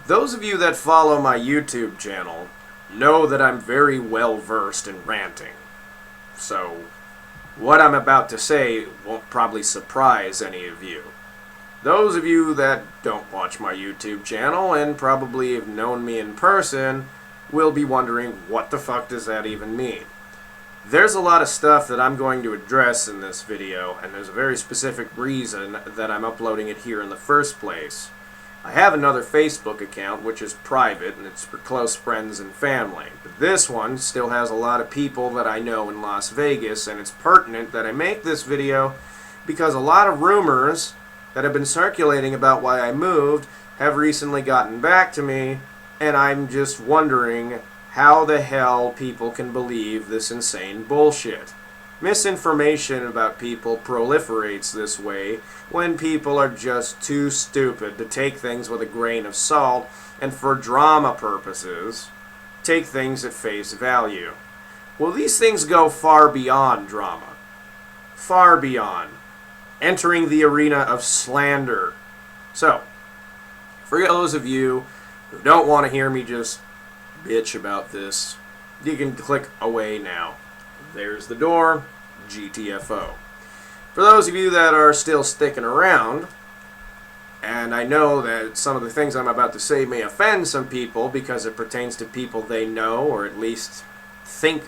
Those of you that follow my YouTube channel know that I'm very well versed in ranting. So, what I'm about to say won't probably surprise any of you. Those of you that don't watch my YouTube channel and probably have known me in person will be wondering, what the fuck does that even mean? There's a lot of stuff that I'm going to address in this video, and there's a very specific reason that I'm uploading it here in the first place. I have another Facebook account which is private and it's for close friends and family, but this one still has a lot of people that I know in Las Vegas, and it's pertinent that I make this video because a lot of rumors that have been circulating about why I moved have recently gotten back to me, and I'm just wondering how the hell people can believe this insane bullshit. Misinformation about people proliferates this way when people are just too stupid to take things with a grain of salt and for drama purposes take things at face value. Well, these things go far beyond drama. Far beyond. Entering the arena of slander. So, for those of you who don't want to hear me just bitch about this, you can click away now. There's the door, GTFO. For those of you that are still sticking around, and I know that some of the things I'm about to say may offend some people because it pertains to people they know, or at least think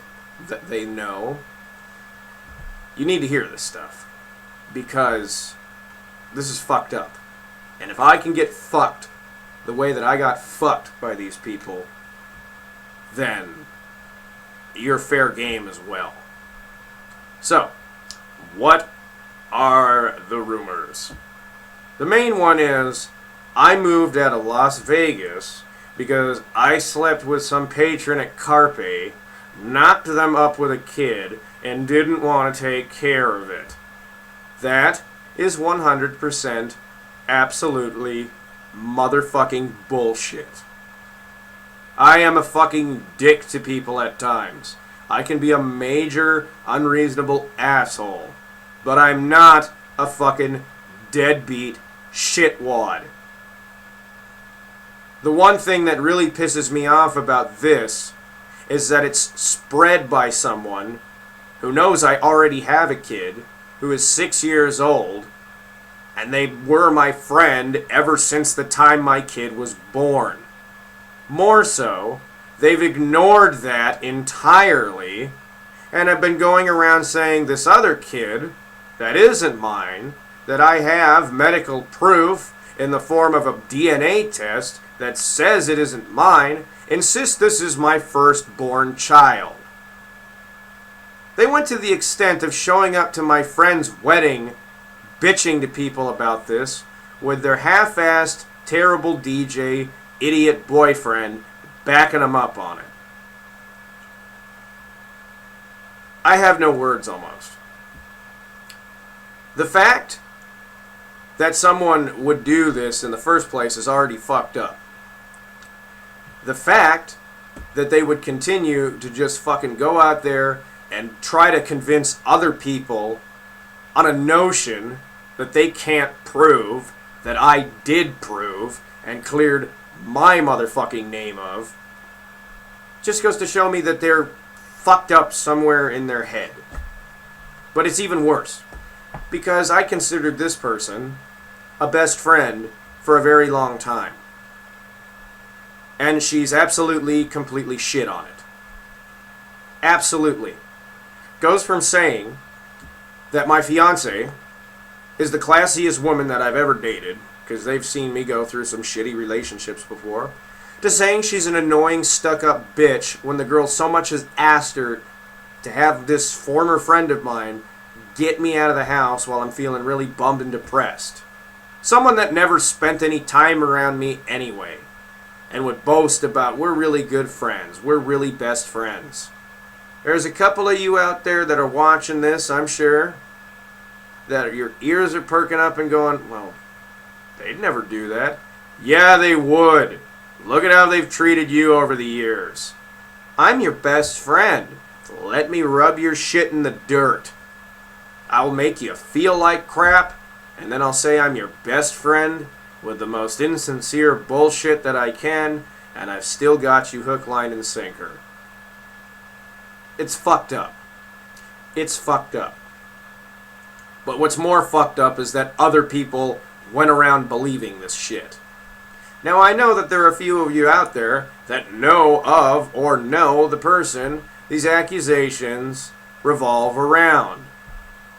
that they know, you need to hear this stuff, because this is fucked up. And if I can get fucked the way that I got fucked by these people, then you're fair game as well. So, what are the rumors? The main one is, I moved out of Las Vegas because I slept with some patron at Carpe, knocked them up with a kid, and didn't want to take care of it. That is 100% absolutely motherfucking bullshit. I am a fucking dick to people at times. I can be a major, unreasonable asshole. But I'm not a fucking deadbeat shitwad. The one thing that really pisses me off about this is that it's spread by someone who knows I already have a kid, who is 6 years old, and they were my friend ever since the time my kid was born. More so, they've ignored that entirely and have been going around saying this other kid that isn't mine, that I have medical proof in the form of a DNA test that says it isn't mine, insists this is my firstborn child. They went to the extent of showing up to my friend's wedding, bitching to people about this, with their half-assed, terrible DJ, idiot boyfriend backing them up on it. I have no words almost. The fact that someone would do this in the first place is already fucked up. The fact that they would continue to just fucking go out there and try to convince other people on a notion that they can't prove, that I did prove and cleared my motherfucking name of, just goes to show me that they're fucked up somewhere in their head. But it's even worse, because I considered this person a best friend for a very long time. And she's absolutely, completely shit on it. Absolutely. Goes from saying that my fiance is the classiest woman that I've ever dated, because they've seen me go through some shitty relationships before, to saying she's an annoying, stuck-up bitch when the girl so much has asked her to have this former friend of mine get me out of the house while I'm feeling really bummed and depressed. Someone that never spent any time around me anyway, and would boast about, we're really good friends, we're really best friends. There's a couple of you out there that are watching this, I'm sure, that your ears are perking up and going, well, they'd never do that. Yeah, they would. Look at how they've treated you over the years. I'm your best friend. Let me rub your shit in the dirt. I'll make you feel like crap, and then I'll say I'm your best friend with the most insincere bullshit that I can, and I've still got you hook, line, and sinker. It's fucked up. It's fucked up. But what's more fucked up is that other people went around believing this shit. Now, I know that there are a few of you out there that know of or know the person these accusations revolve around.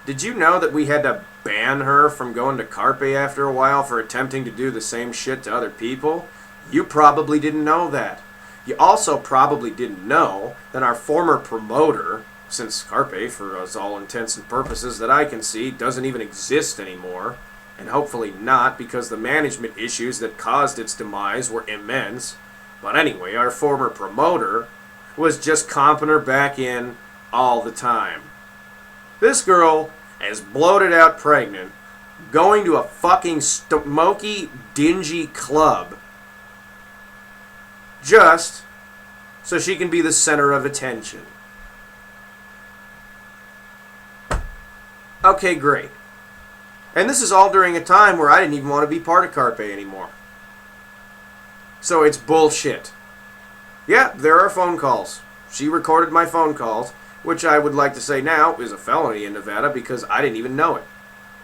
Did you know that we had to ban her from going to Carpe after a while for attempting to do the same shit to other people? You probably didn't know that. You also probably didn't know that our former promoter, since Carpe, for all intents and purposes that I can see, doesn't even exist anymore, and hopefully not, because the management issues that caused its demise were immense. But anyway, our former promoter was just comping her back in all the time. This girl is bloated out pregnant, going to a fucking smoky, dingy club just so she can be the center of attention. Okay, great. And this is all during a time where I didn't even want to be part of Carpe anymore. So it's bullshit. Yeah, there are phone calls. She recorded my phone calls, which I would like to say now is a felony in Nevada because I didn't even know it.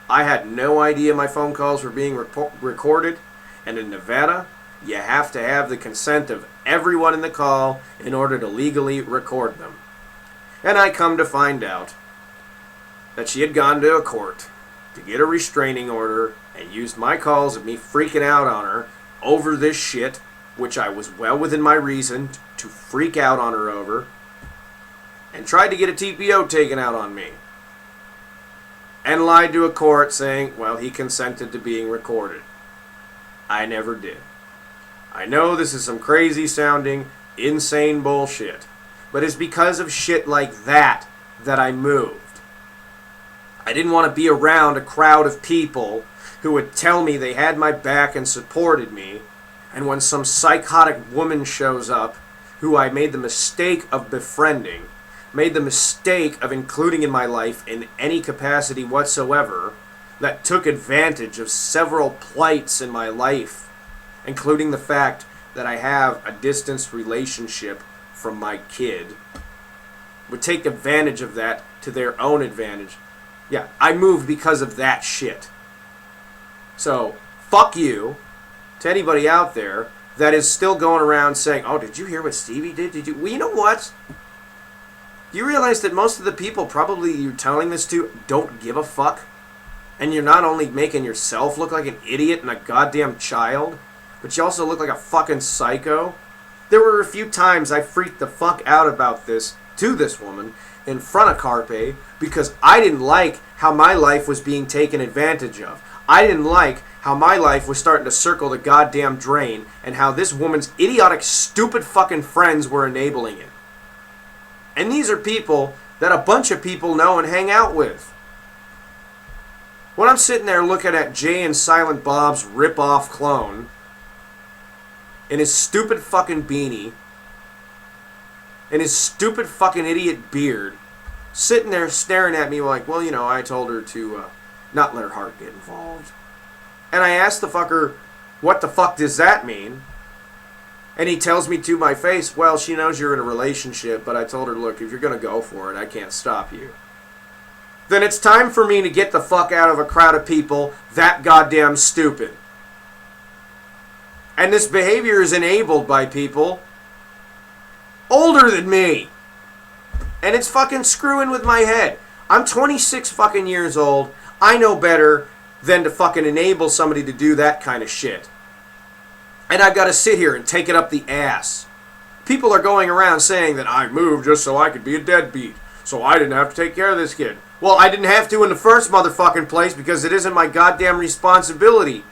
I had no idea my phone calls were being recorded, and in Nevada, you have to have the consent of everyone in the call in order to legally record them. And I come to find out that she had gone to a court to get a restraining order and used my calls of me freaking out on her over this shit, which I was well within my reason to freak out on her over, and tried to get a TPO taken out on me. And lied to a court saying, well, he consented to being recorded. I never did. I know this is some crazy sounding, insane bullshit, but it's because of shit like that that I moved. I didn't want to be around a crowd of people who would tell me they had my back and supported me, and when some psychotic woman shows up, who I made the mistake of befriending, made the mistake of including in my life in any capacity whatsoever, that took advantage of several plights in my life, including the fact that I have a distanced relationship from my kid, would take advantage of that to their own advantage. Yeah, I moved because of that shit. So, fuck you to anybody out there that is still going around saying, oh, did you hear what Stevie did? Did you? Well, you know what? Do you realize that most of the people probably you're telling this to don't give a fuck? And you're not only making yourself look like an idiot and a goddamn child, but you also look like a fucking psycho? There were a few times I freaked the fuck out about this to this woman in front of Carpe because I didn't like how my life was being taken advantage of. I didn't like how my life was starting to circle the goddamn drain and how this woman's idiotic, stupid fucking friends were enabling it. And these are people that a bunch of people know and hang out with. When I'm sitting there looking at Jay and Silent Bob's rip-off clone in his stupid fucking beanie and his stupid fucking idiot beard, sitting there staring at me like, well, you know, I told her to not let her heart get involved. And I asked the fucker, what the fuck does that mean? And he tells me to my face, well, she knows you're in a relationship, but I told her, look, if you're going to go for it, I can't stop you. Then it's time for me to get the fuck out of a crowd of people that goddamn stupid. And this behavior is enabled by people older than me. And it's fucking screwing with my head. I'm 26 fucking years old. I know better than to fucking enable somebody to do that kind of shit. And I've got to sit here and take it up the ass. People are going around saying that I moved just so I could be a deadbeat, so I didn't have to take care of this kid. Well, I didn't have to in the first motherfucking place because it isn't my goddamn responsibility.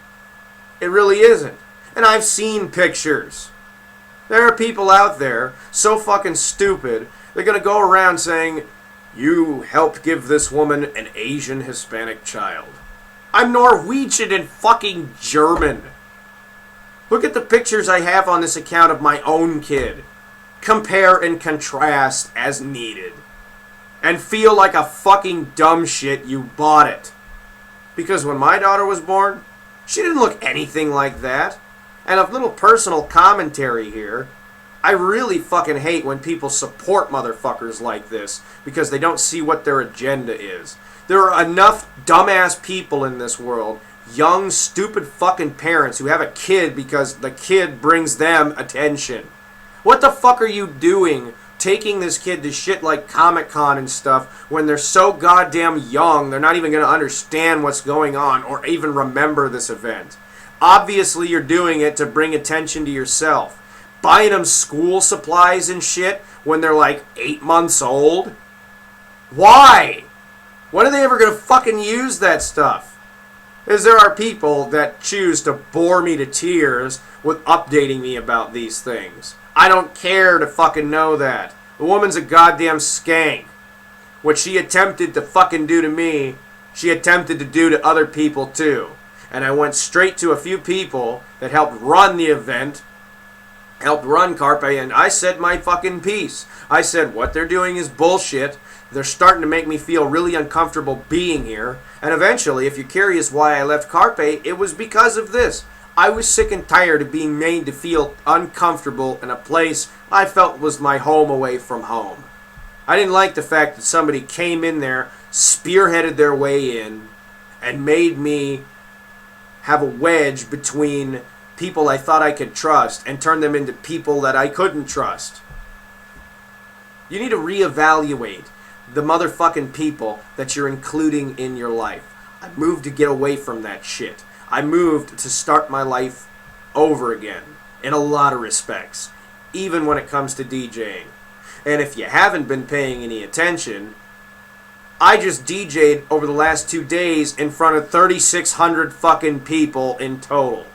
It really isn't. And I've seen pictures. There are people out there so fucking stupid, they're going to go around saying, you helped give this woman an Asian Hispanic child. I'm Norwegian and fucking German. Look at the pictures I have on this account of my own kid. Compare and contrast as needed. And feel like a fucking dumb shit you bought it. Because when my daughter was born, She didn't look anything like that. And a little personal commentary here. I really fucking hate when people support motherfuckers like this because they don't see what their agenda is. There are enough dumbass people in this world, young, stupid fucking parents who have a kid because the kid brings them attention. What the fuck are you doing taking this kid to shit like Comic-Con and stuff when they're so goddamn young they're not even going to understand what's going on or even remember this event? Obviously you're doing it to bring attention to yourself. Buying them school supplies and shit when they're like 8 months old? Why? When are they ever going to fucking use that stuff? Because there are people that choose to bore me to tears with updating me about these things. I don't care to fucking know that. The woman's a goddamn skank. What she attempted to fucking do to me, she attempted to do to other people too. And I went straight to a few people that helped run the event, helped run Carpe, and I said my fucking piece. I said what they're doing is bullshit. They're starting to make me feel really uncomfortable being here. And eventually, if you're curious why I left Carpe, it was because of this. I was sick and tired of being made to feel uncomfortable in a place I felt was my home away from home. I didn't like the fact that somebody came in there, spearheaded their way in, and made me have a wedge between people I thought I could trust and turn them into people that I couldn't trust. You need to reevaluate the motherfucking people that you're including in your life. I moved to get away from that shit. I moved to start my life over again in a lot of respects, even when it comes to DJing. And if you haven't been paying any attention, I just DJ'd over the last 2 days in front of 3,600 fucking people in total.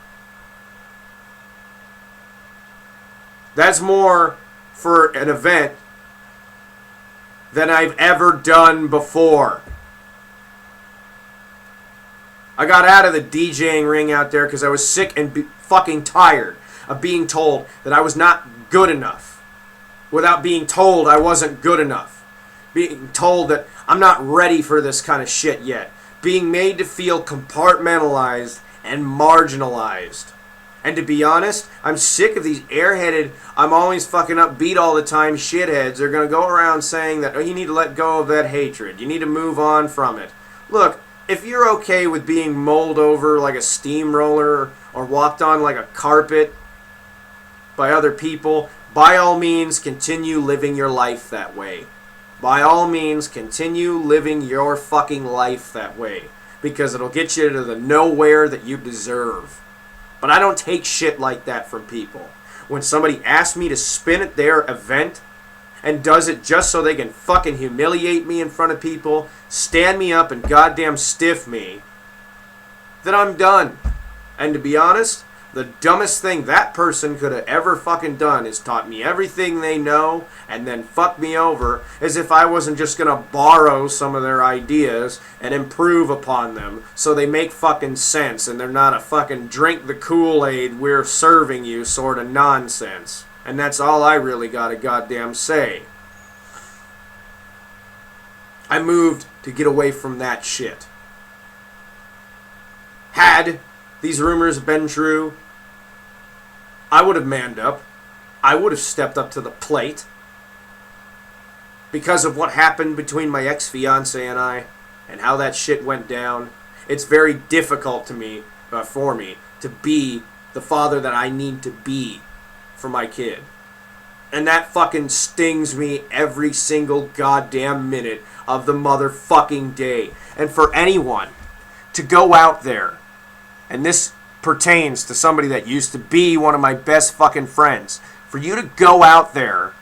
That's more for an event than I've ever done before. I got out of the DJing ring out there because I was sick and fucking tired of being told that I was not good enough. Without being told I wasn't good enough. Being told that I'm not ready for this kind of shit yet. Being made to feel compartmentalized and marginalized. And to be honest, I'm sick of these airheaded, I'm always fucking upbeat all the time shitheads. They're going to go around saying that, oh, you need to let go of that hatred. You need to move on from it. Look, if you're okay with being mulled over like a steamroller or walked on like a carpet by other people, by all means, continue living your life that way. By all means, continue living your fucking life that way. Because it'll get you to the nowhere that you deserve. But I don't take shit like that from people. When somebody asks me to spin at their event and does it just so they can fucking humiliate me in front of people, stand me up and goddamn stiff me, then I'm done. And to be honest, the dumbest thing that person could have ever fucking done is taught me everything they know and then fuck me over as if I wasn't just gonna borrow some of their ideas and improve upon them so they make fucking sense and they're not a fucking drink the Kool-Aid we're serving you sort of nonsense. And that's all I really gotta goddamn say. I moved to get away from that shit. Had these rumors been true, I would have manned up. I would have stepped up to the plate. Because of what happened between my ex-fiance and I, and how that shit went down, it's very difficult for me to be the father that I need to be for my kid. And that fucking stings me every single goddamn minute of the motherfucking day. And for anyone to go out there, and this pertains to somebody that used to be one of my best fucking friends, for you to go out there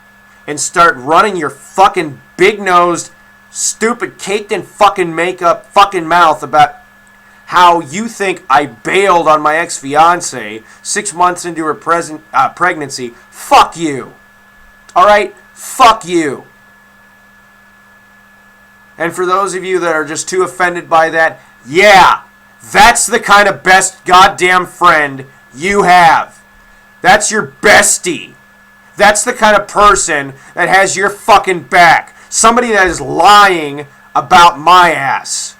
and start running your fucking big-nosed, stupid, caked-in fucking makeup fucking mouth about how you think I bailed on my ex-fiance 6 months into her pregnancy. Fuck you. Alright? Fuck you. And for those of you that are just too offended by that, yeah, that's the kind of best goddamn friend you have. That's your bestie. That's the kind of person that has your fucking back. Somebody that is lying about my ass.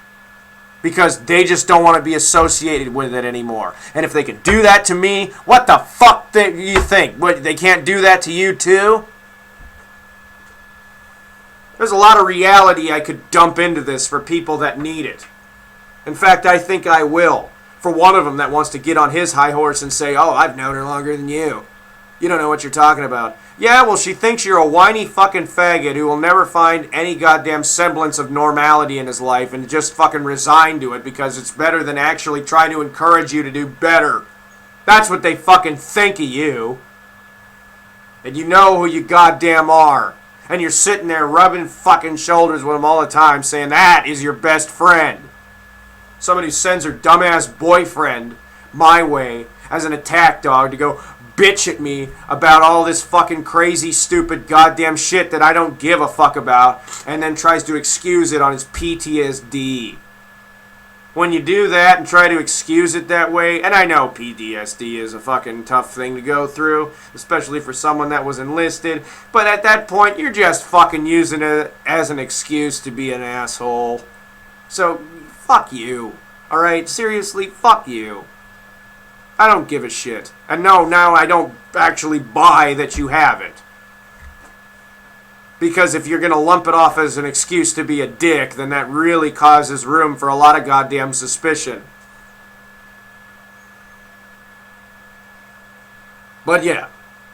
because they just don't want to be associated with it anymore. And if they can do that to me, what the fuck do you think? What, they can't do that to you too? There's a lot of reality I could dump into this for people that need it. In fact, I think I will. For one of them that wants to get on his high horse and say, oh, I've known her longer than you. You don't know what you're talking about. Yeah, well, she thinks you're a whiny fucking faggot who will never find any goddamn semblance of normality in his life and just fucking resign to it because it's better than actually trying to encourage you to do better. That's what they fucking think of you. And you know who you goddamn are. And you're sitting there rubbing fucking shoulders with them all the time saying that is your best friend. Somebody who sends her dumbass boyfriend my way as an attack dog to go bitch at me about all this fucking crazy, stupid, goddamn shit that I don't give a fuck about, and then tries to excuse it on his PTSD. When you do that and try to excuse it that way, and I know PTSD is a fucking tough thing to go through, especially for someone that was enlisted, but at that point, you're just fucking using it as an excuse to be an asshole. So, fuck you. Alright? Seriously, fuck you. I don't give a shit. And no, now I don't actually buy that you have it. Because if you're going to lump it off as an excuse to be a dick, then that really causes room for a lot of goddamn suspicion. But yeah,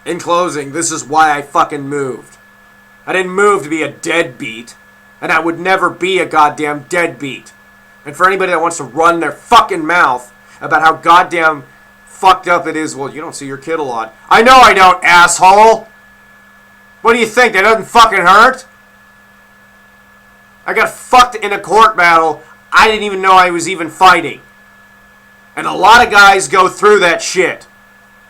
in closing, this is why I fucking moved. I didn't move to be a deadbeat, and I would never be a goddamn deadbeat. And for anybody that wants to run their fucking mouth about how goddamn fucked up it is, well, you don't see your kid a lot. I know I don't, asshole! What do you think, that doesn't fucking hurt? I got fucked in a court battle I didn't even know I was even fighting. And a lot of guys go through that shit.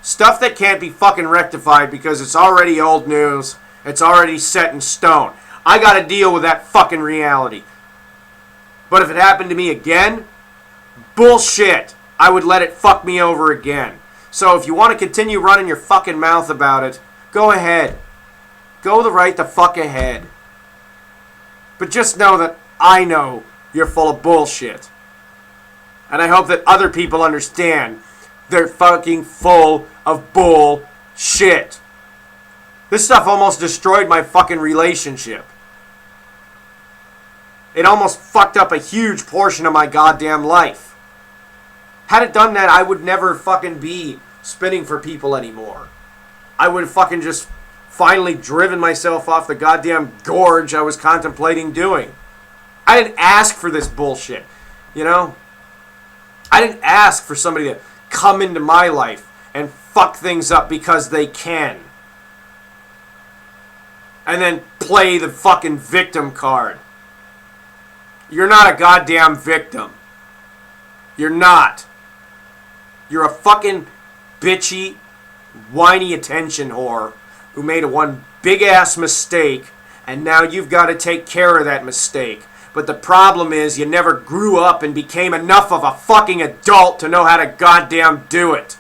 Stuff that can't be fucking rectified because it's already old news. It's already set in stone. I gotta deal with that fucking reality. But if it happened to me again, bullshit. I would let it fuck me over again. So if you want to continue running your fucking mouth about it, go ahead. Go right the fuck ahead. But just know that I know you're full of bullshit. And I hope that other people understand they're fucking full of bullshit. This stuff almost destroyed my fucking relationship. It almost fucked up a huge portion of my goddamn life. Had it done that, I would never fucking be spinning for people anymore. I would have fucking just finally driven myself off the goddamn gorge I was contemplating doing. I didn't ask for this bullshit, you know? I didn't ask for somebody to come into my life and fuck things up because they can. And then play the fucking victim card. You're not a goddamn victim. You're not. You're a fucking bitchy, whiny attention whore who made one big-ass mistake, and now you've got to take care of that mistake. But the problem is you never grew up and became enough of a fucking adult to know how to goddamn do it.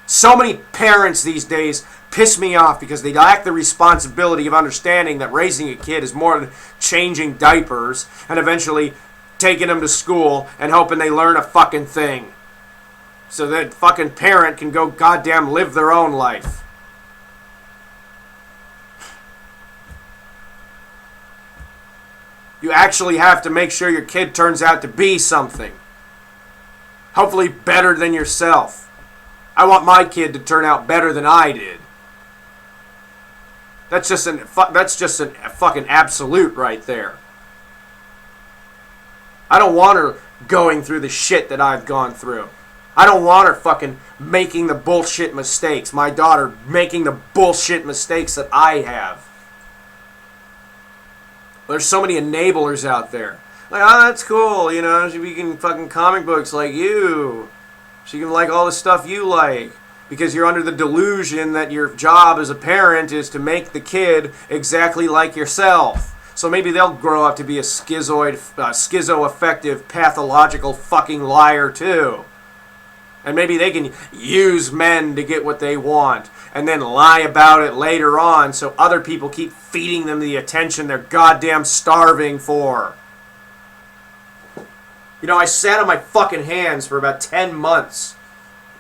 So many parents these days piss me off because they lack the responsibility of understanding that raising a kid is more than changing diapers and eventually taking them to school and hoping they learn a fucking thing. So that fucking parent can go goddamn live their own life. You actually have to make sure your kid turns out to be something. Hopefully better than yourself. I want my kid to turn out better than I did. That's just a fucking absolute right there. I don't want her going through the shit that I've gone through. I don't want her fucking making the bullshit mistakes. My daughter making the bullshit mistakes that I have. There's so many enablers out there. Like, oh, that's cool, you know, she can fucking comic books like you. She can like all the stuff you like. Because you're under the delusion that your job as a parent is to make the kid exactly like yourself. So maybe they'll grow up to be a schizoaffective, pathological fucking liar too. And maybe they can use men to get what they want and then lie about it later on so other people keep feeding them the attention they're goddamn starving for. You know, I sat on my fucking hands for about 10 months.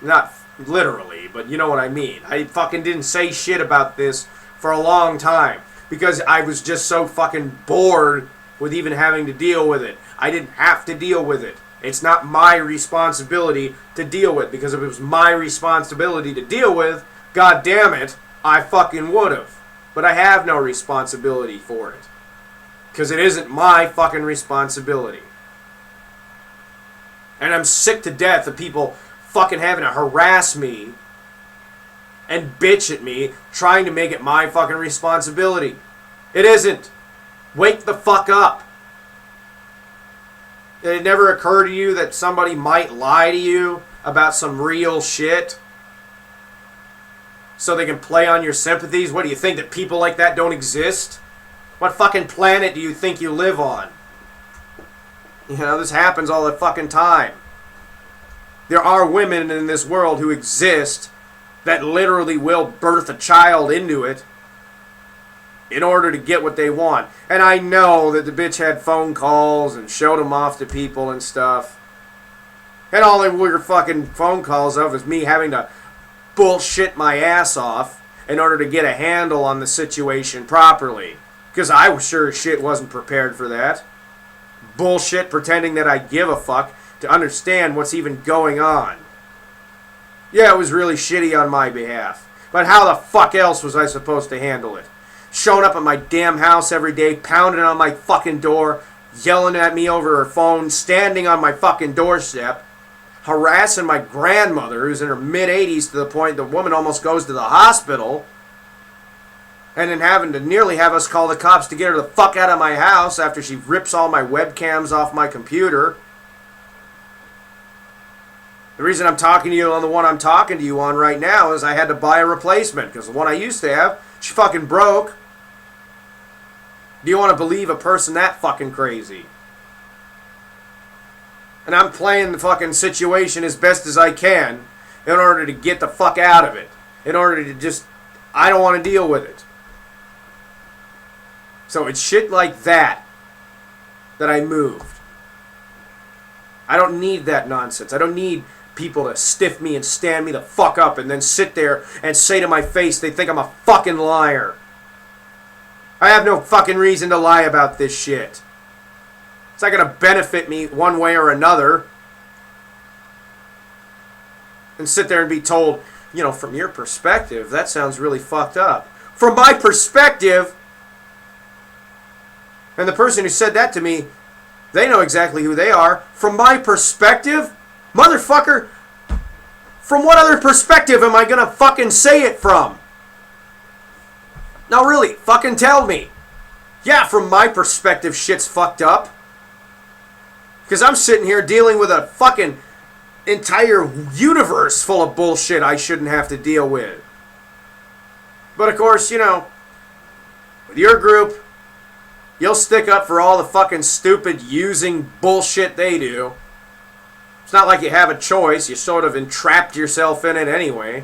Not literally, but you know what I mean. I fucking didn't say shit about this for a long time because I was just so fucking bored with even having to deal with it. I didn't have to deal with it. It's not my responsibility to deal with, because if it was my responsibility to deal with, god damn it, I fucking would've. But I have no responsibility for it. Because it isn't my fucking responsibility. And I'm sick to death of people fucking having to harass me and bitch at me trying to make it my fucking responsibility. It isn't. Wake the fuck up. Did it never occur to you that somebody might lie to you about some real shit so they can play on your sympathies? What do you think, that people like that don't exist? What fucking planet do you think you live on? You know, this happens all the fucking time. There are women in this world who exist that literally will birth a child into it in order to get what they want. And I know that the bitch had phone calls and showed them off to people and stuff. And all they were fucking phone calls of is me having to bullshit my ass off in order to get a handle on the situation properly. Because I was sure as shit wasn't prepared for that. Bullshit pretending that I give a fuck to understand what's even going on. Yeah, it was really shitty on my behalf. But how the fuck else was I supposed to handle it? Showing up at my damn house every day, pounding on my fucking door, yelling at me over her phone, standing on my fucking doorstep, harassing my grandmother, who's in her mid-80s, to the point the woman almost goes to the hospital, and then having to nearly have us call the cops to get her the fuck out of my house after she rips all my webcams off my computer. The reason I'm talking to you on the one I'm talking to you on right now is I had to buy a replacement, because the one I used to have, she fucking broke. Do you want to believe a person that fucking crazy? And I'm playing the fucking situation as best as I can in order to get the fuck out of it. In order to just, I don't want to deal with it. So it's shit like that that I moved. I don't need that nonsense. I don't need people to stiff me and stand me the fuck up and then sit there and say to my face they think I'm a fucking liar. I have no fucking reason to lie about this shit. It's not going to benefit me one way or another. And sit there and be told, you know, from your perspective, that sounds really fucked up. From my perspective, and the person who said that to me, they know exactly who they are. From my perspective, motherfucker, from what other perspective am I going to fucking say it from? Now really, fucking tell me. Yeah, from my perspective, shit's fucked up. Because I'm sitting here dealing with a fucking entire universe full of bullshit I shouldn't have to deal with. But of course, you know, with your group, you'll stick up for all the fucking stupid using bullshit they do. It's not like you have a choice. You sort of entrapped yourself in it anyway.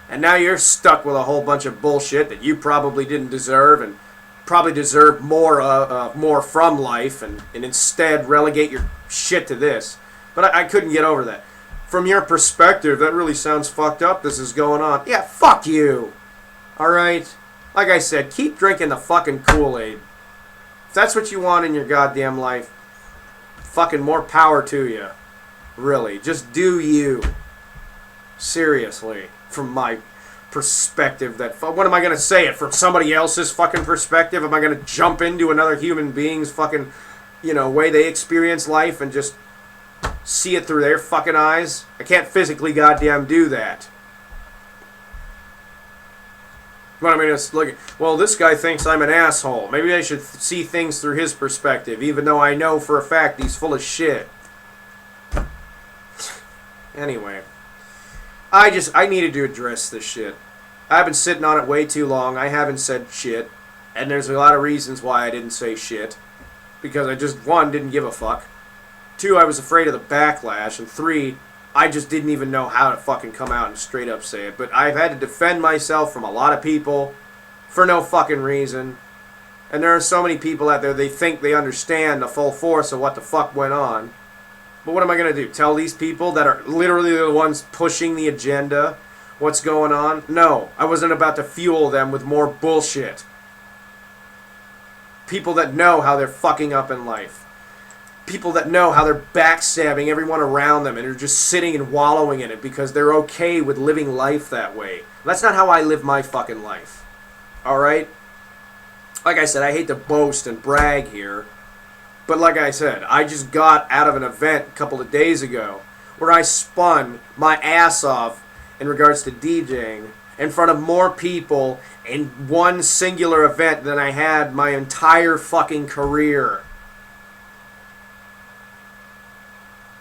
And now you're stuck with a whole bunch of bullshit that you probably didn't deserve and probably deserve more from life, and instead relegate your shit to this. But I couldn't get over that. From your perspective, that really sounds fucked up, this is going on. Yeah, fuck you. Alright? Like I said, keep drinking the fucking Kool-Aid. If that's what you want in your goddamn life, fucking more power to you. Really. Just do you. Seriously. From my perspective, what am I going to say it? From somebody else's fucking perspective? Am I going to jump into another human being's fucking, you know, way they experience life and just see it through their fucking eyes? I can't physically goddamn do that. What am I going to look at? Well, this guy thinks I'm an asshole. Maybe I should see things through his perspective, even though I know for a fact he's full of shit. Anyway. I needed to address this shit. I've been sitting on it way too long. I haven't said shit. And there's a lot of reasons why I didn't say shit. Because I just, one, didn't give a fuck. Two, I was afraid of the backlash. And three, I just didn't even know how to fucking come out and straight up say it. But I've had to defend myself from a lot of people for no fucking reason. And there are so many people out there, they think they understand the full force of what the fuck went on. But what am I going to do? Tell these people that are literally the ones pushing the agenda what's going on? No, I wasn't about to fuel them with more bullshit. People that know how they're fucking up in life. People that know how they're backstabbing everyone around them and are just sitting and wallowing in it because they're okay with living life that way. That's not how I live my fucking life. Alright? Like I said, I hate to boast and brag here. But like I said, I just got out of an event a couple of days ago where I spun my ass off in regards to DJing in front of more people in one singular event than I had my entire fucking career.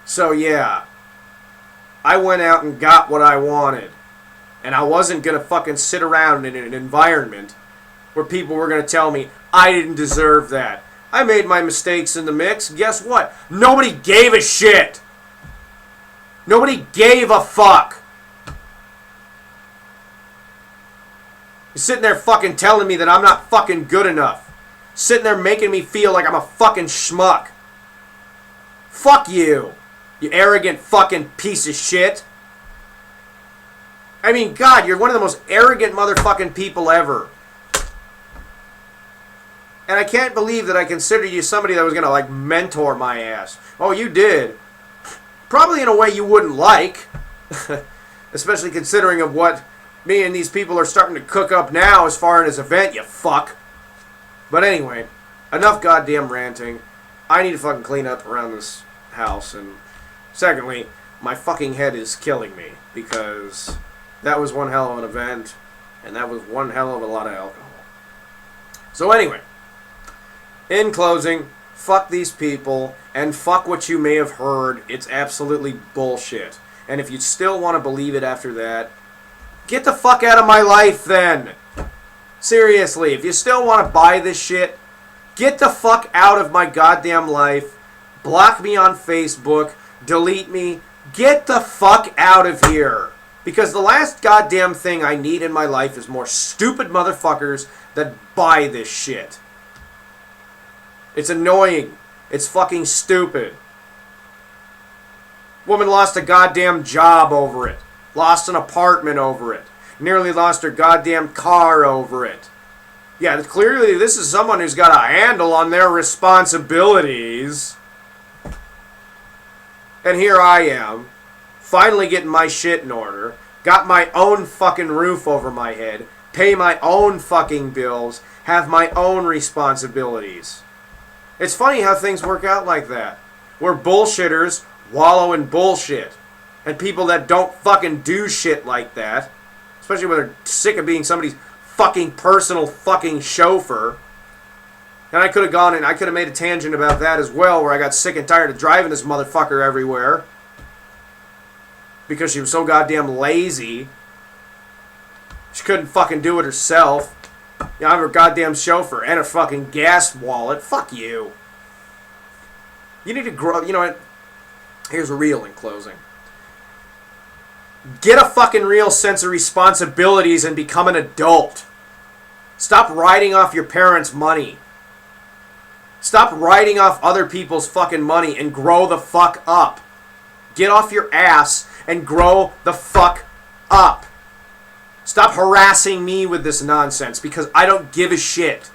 So yeah, I went out and got what I wanted. And I wasn't going to fucking sit around in an environment where people were going to tell me I didn't deserve that. I made my mistakes in the mix. Guess what? Nobody gave a shit. Nobody gave a fuck. You're sitting there fucking telling me that I'm not fucking good enough. Sitting there making me feel like I'm a fucking schmuck. Fuck you, you arrogant fucking piece of shit. I mean, God, you're one of the most arrogant motherfucking people ever. And I can't believe that I considered you somebody that was going to, like, mentor my ass. Oh, you did. Probably in a way you wouldn't like. Especially considering of what me and these people are starting to cook up now as far as event, you fuck. But anyway, enough goddamn ranting. I need to fucking clean up around this house. And secondly, my fucking head is killing me. Because that was one hell of an event. And that was one hell of a lot of alcohol. So anyway, in closing, fuck these people, and fuck what you may have heard. It's absolutely bullshit. And if you still want to believe it after that, get the fuck out of my life then. Seriously, if you still want to buy this shit, get the fuck out of my goddamn life. Block me on Facebook. Delete me. Get the fuck out of here. Because the last goddamn thing I need in my life is more stupid motherfuckers that buy this shit. It's annoying. It's fucking stupid. Woman lost a goddamn job over it. Lost an apartment over it. Nearly lost her goddamn car over it. Yeah, clearly this is someone who's got a handle on their responsibilities. And here I am, finally getting my shit in order. Got my own fucking roof over my head. Pay my own fucking bills. Have my own responsibilities. It's funny how things work out like that. Where bullshitters wallow in bullshit. And people that don't fucking do shit like that, especially when they're sick of being somebody's fucking personal fucking chauffeur. And I could have gone and I could have made a tangent about that as well, where I got sick and tired of driving this motherfucker everywhere. Because she was so goddamn lazy. She couldn't fucking do it herself. You know, I'm her goddamn chauffeur and a fucking gas wallet. Fuck you. You need to grow. You know what? Here's a reel in closing. Get a fucking real sense of responsibilities and become an adult. Stop riding off your parents' money. Stop riding off other people's fucking money and grow the fuck up. Get off your ass and grow the fuck up. Stop harassing me with this nonsense because I don't give a shit.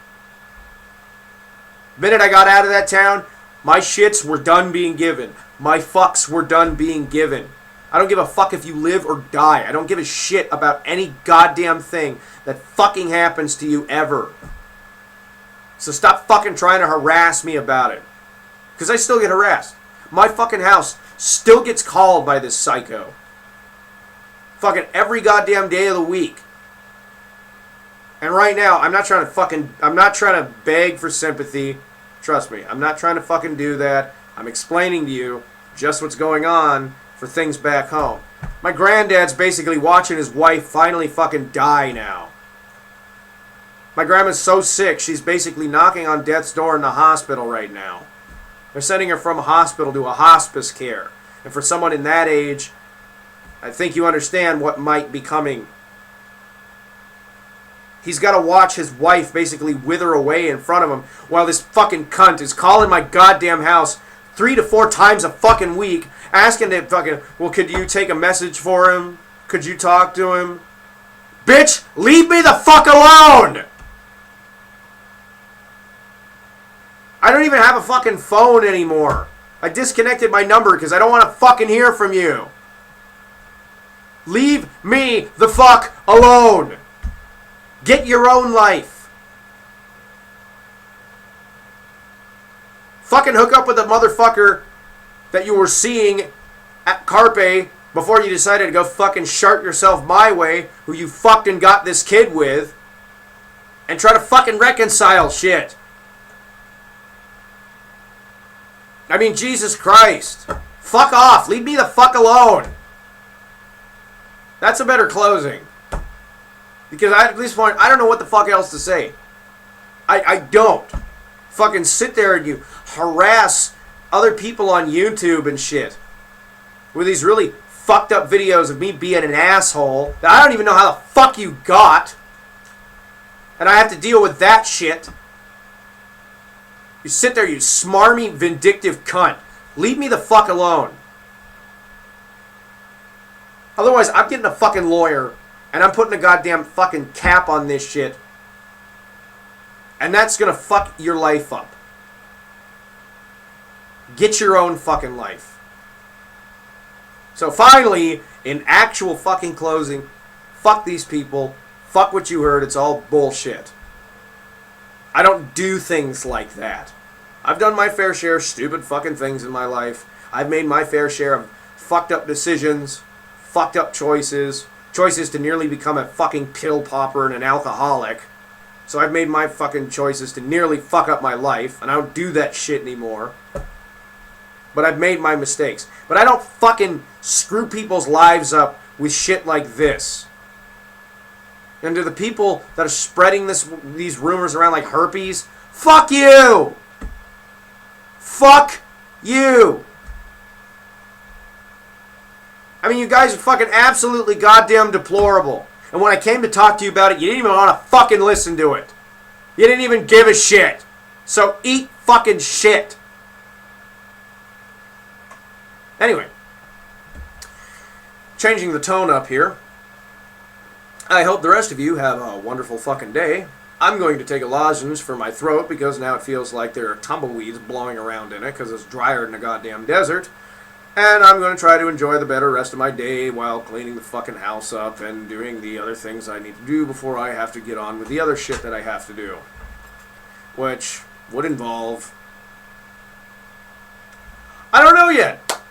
The minute I got out of that town, my shits were done being given. My fucks were done being given. I don't give a fuck if you live or die. I don't give a shit about any goddamn thing that fucking happens to you ever. So stop fucking trying to harass me about it. Because I still get harassed. My fucking house still gets called by this psycho. Fucking every goddamn day of the week. And right now, I'm not trying to beg for sympathy. Trust me, I'm not trying to fucking do that. I'm explaining to you just what's going on for things back home. My granddad's basically watching his wife finally fucking die now. My grandma's so sick, she's basically knocking on death's door in the hospital right now. They're sending her from a hospital to a hospice care. And for someone in that age, I think you understand what might be coming. he's got to watch his wife basically wither away in front of him while this fucking cunt is calling my goddamn house 3 to 4 times a fucking week, asking to fucking, well, could you take a message for him? Could you talk to him? Bitch, leave me the fuck alone! I don't even have a fucking phone anymore. I disconnected my number because I don't want to fucking hear from you. Leave me the fuck alone. Get your own life. Fucking hook up with the motherfucker that you were seeing at Carpe before you decided to go fucking shart yourself my way, who you fucking got this kid with, and try to fucking reconcile shit. I mean, Jesus Christ. Fuck off. Leave me the fuck alone. That's a better closing. Because at this point, I don't know what the fuck else to say. I don't. Fucking sit there and you harass other people on YouTube and shit with these really fucked up videos of me being an asshole that I don't even know how the fuck you got. And I have to deal with that shit. You sit there, you smarmy, vindictive cunt. Leave me the fuck alone. Otherwise, I'm getting a fucking lawyer, and I'm putting a goddamn fucking cap on this shit. And that's gonna fuck your life up. Get your own fucking life. So finally, in actual fucking closing, fuck these people. Fuck what you heard. It's all bullshit. I don't do things like that. I've done my fair share of stupid fucking things in my life. I've made my fair share of fucked up decisions, fucked up choices to nearly become a fucking pill popper and an alcoholic. So I've made my fucking choices to nearly fuck up my life, and I don't do that shit anymore. But I've made my mistakes. But I don't fucking screw people's lives up with shit like this. And to the people that are spreading these rumors around like herpes, fuck you! Fuck you! I mean, you guys are fucking absolutely goddamn deplorable. And when I came to talk to you about it, you didn't even want to fucking listen to it. You didn't even give a shit. So eat fucking shit. Anyway. Changing the tone up here. I hope the rest of you have a wonderful fucking day. I'm going to take a lozenge for my throat because now it feels like there are tumbleweeds blowing around in it because it's drier than a goddamn desert. And I'm going to try to enjoy the better rest of my day while cleaning the fucking house up and doing the other things I need to do before I have to get on with the other shit that I have to do. Which would involve... I don't know yet!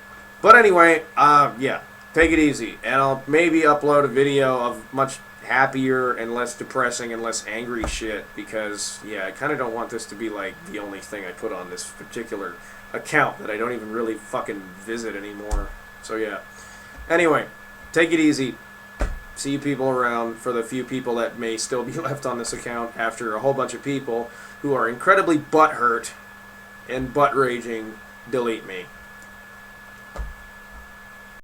But anyway, yeah. Take it easy. And I'll maybe upload a video of much happier and less depressing and less angry shit because, yeah, I kind of don't want this to be like the only thing I put on this particular account that I don't even really fucking visit anymore. So yeah. Anyway, take it easy. See you people around. For the few people that may still be left on this account after a whole bunch of people who are incredibly butthurt and butt raging, delete me.